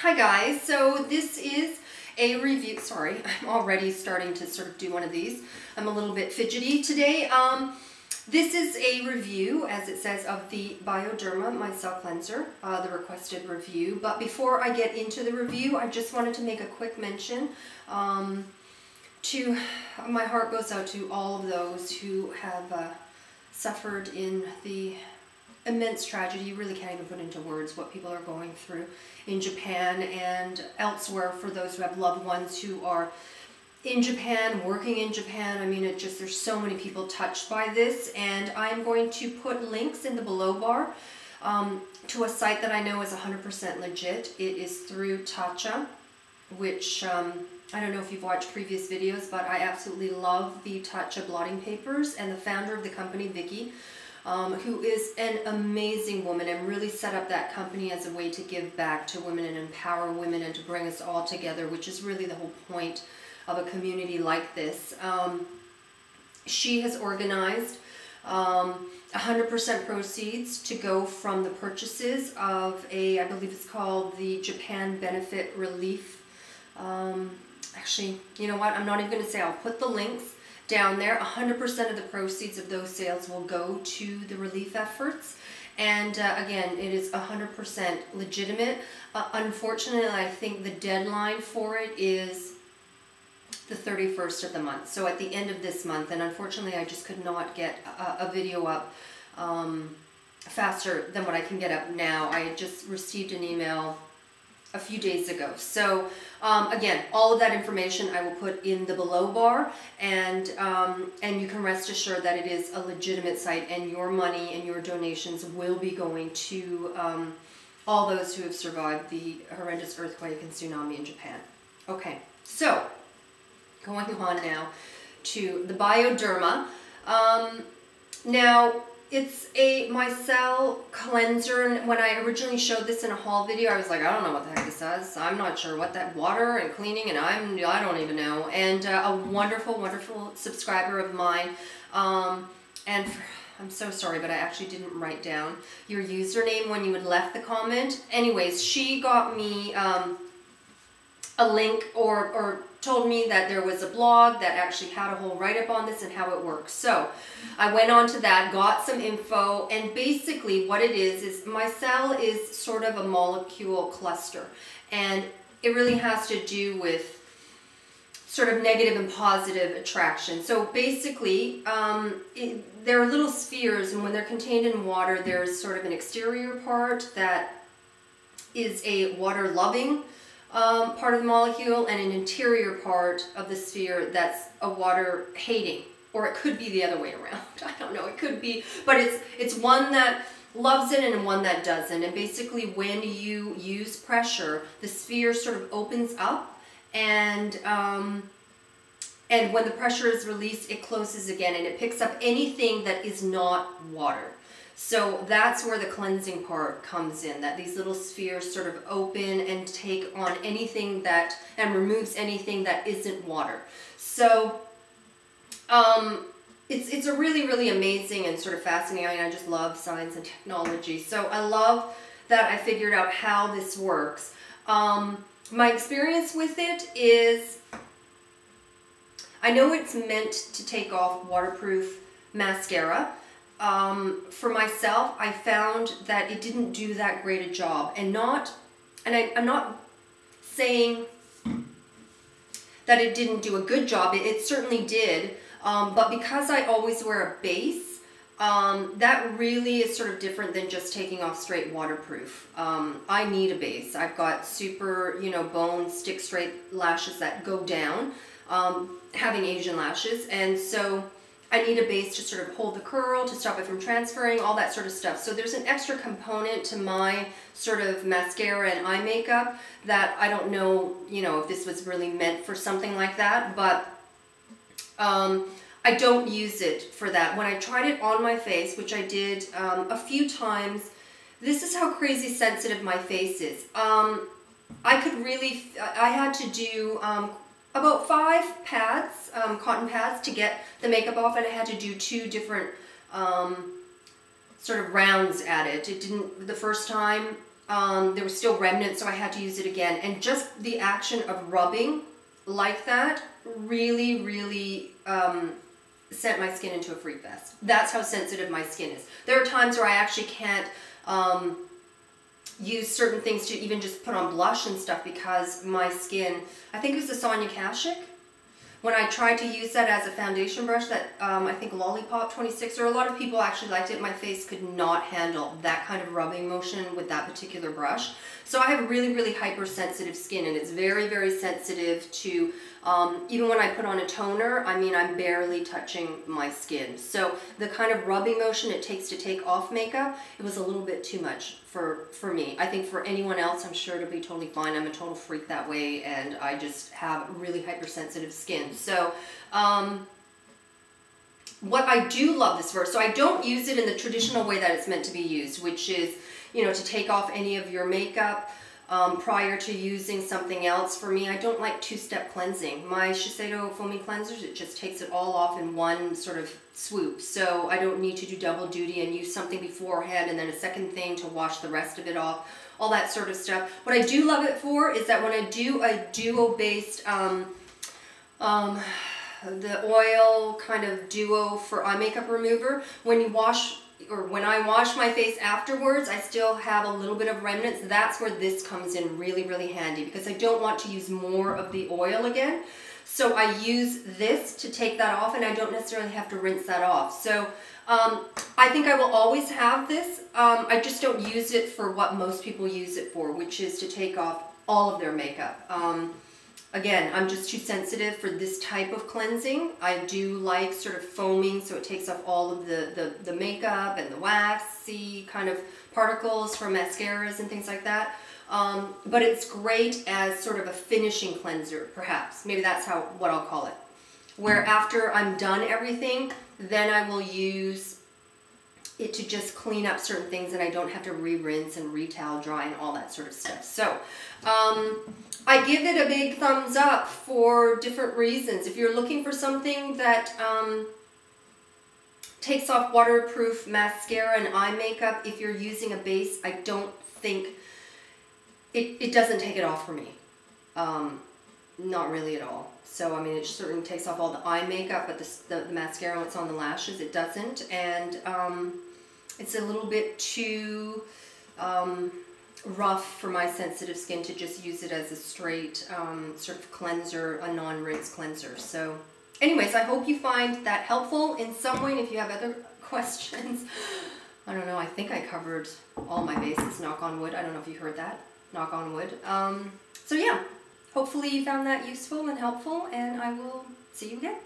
Hi guys, so this is a review. Sorry, I'm already starting to sort of do one of these. I'm a little bit fidgety today. This is a review, as it says, of the Bioderma Micelle Cleanser, the requested review. But before I get into the review, I just wanted to make a quick mention my heart goes out to all of those who have suffered in the immense tragedy. You really can't even put into words what people are going through in Japan and elsewhere for those who have loved ones who are in Japan, working in Japan. I mean, there's so many people touched by this, and I'm going to put links in the below bar to a site that I know is 100% legit. It is through Tatcha, which I don't know if you've watched previous videos, but I absolutely love the Tatcha blotting papers, and the founder of the company, Vicky, who is an amazing woman and really set up that company as a way to give back to women and empower women and to bring us all together, which is really the whole point of a community like this. She has organized 100% proceeds to go from the purchases of I believe it's called the Japan Benefit Relief. Actually, you know what? I'm not even going to say. I'll put the links down there. 100% of the proceeds of those sales will go to the relief efforts. And again, it is 100% legitimate. Unfortunately, I think the deadline for it is the 31st of the month. So at the end of this month, and unfortunately I just could not get a video up faster than what I can get up now. I had just received an email a few days ago. So again, all of that information I will put in the below bar, and you can rest assured that it is a legitimate site, and your money and your donations will be going to all those who have survived the horrendous earthquake and tsunami in Japan. Okay, so going on now to the Bioderma. Now, it's a Micelle cleanser, and when I originally showed this in a haul video, I was like, I don't know what the heck this does. I'm not sure what that water and cleaning, and I don't even know. And a wonderful, wonderful subscriber of mine, and I'm so sorry, but I actually didn't write down your username when you had left the comment. Anyways, she got me a link or told me that there was a blog that actually had a whole write-up on this and how it works. So I went on to that, got some info, and basically what it is Micelle is sort of a molecule cluster, and it really has to do with sort of negative and positive attraction. So basically there are little spheres, and when they're contained in water, there's sort of an exterior part that is a water-loving part of the molecule, and an interior part of the sphere that's a water hating, or it could be the other way around. I don't know, it could be, but it's one that loves it and one that doesn't. And basically when you use pressure, the sphere sort of opens up, and when the pressure is released, it closes again, and it picks up anything that is not water. So that's where the cleansing part comes in, that these little spheres sort of open and take on anything that, and removes anything that isn't water. So it's a really, really amazing and sort of fascinating. I mean, I just love science and technology. So I love that I figured out how this works. My experience with it is, I know it's meant to take off waterproof mascara. For myself, I found that it didn't do that great a job, and I'm not saying that it didn't do a good job. It certainly did, but because I always wear a base, that really is sort of different than just taking off straight waterproof. I need a base. I've got super, bone, stick straight lashes that go down, having Asian lashes, and so I need a base to sort of hold the curl, to stop it from transferring, all that sort of stuff. So there's an extra component to my sort of mascara and eye makeup that I don't know, if this was really meant for something like that, but I don't use it for that. When I tried it on my face, which I did a few times, this is how crazy sensitive my face is. I had to do about 5 pads, cotton pads, to get the makeup off, and I had to do 2 different sort of rounds at it. It didn't, the first time there was still remnants, so I had to use it again. And just the action of rubbing like that really, really sent my skin into a freak fest. That's how sensitive my skin is. There are times where I actually can't use certain things to even just put on blush and stuff because my skin, I think it was the Sonia Kashuk, when I tried to use that as a foundation brush, that I think Lollipop 26, or a lot of people actually liked it. My face could not handle that kind of rubbing motion with that particular brush. So I have really, really hypersensitive skin, and it's very, very sensitive to, even when I put on a toner, I mean, I'm barely touching my skin. So the kind of rubbing motion it takes to take off makeup, it was a little bit too much for me. I think for anyone else, I'm sure it'll be totally fine. I'm a total freak that way, and I just have really hypersensitive skin. So what I do love this for, so I don't use it in the traditional way that it's meant to be used, which is, you know, to take off any of your makeup prior to using something else. For me, I don't like two-step cleansing. My Shiseido foaming cleansers, it just takes it all off in one sort of swoop. So I don't need to do double duty and use something beforehand and then a second thing to wash the rest of it off, all that sort of stuff. What I do love it for is that when I do a duo-based, the oil kind of duo for eye makeup remover, when you wash, or when I wash my face afterwards, I still have a little bit of remnants. That's where this comes in really, really handy, because I don't want to use more of the oil again. So I use this to take that off, and I don't necessarily have to rinse that off. So I think I will always have this. I just don't use it for what most people use it for, which is to take off all of their makeup. Again, I'm just too sensitive for this type of cleansing. I do like sort of foaming, so it takes off all of the makeup and the waxy kind of particles from mascaras and things like that. But it's great as sort of a finishing cleanser, perhaps. Maybe that's what I'll call it. Where after I'm done everything, then I will use it to just clean up certain things, and I don't have to re-rinse and re-towel dry and all that sort of stuff. So I give it a big thumbs up for different reasons. If you're looking for something that takes off waterproof mascara and eye makeup, if you're using a base, I don't think, it doesn't take it off for me. Not really at all. So, I mean, it certainly takes off all the eye makeup, but the mascara, what's on the lashes, it doesn't. And it's a little bit too rough for my sensitive skin to just use it as a straight sort of cleanser, a non-rinse cleanser. So anyways, I hope you find that helpful in some way. And if you have other questions, I don't know, I think I covered all my bases, knock on wood. I don't know if you heard that, knock on wood. So yeah, hopefully you found that useful and helpful, and I will see you again.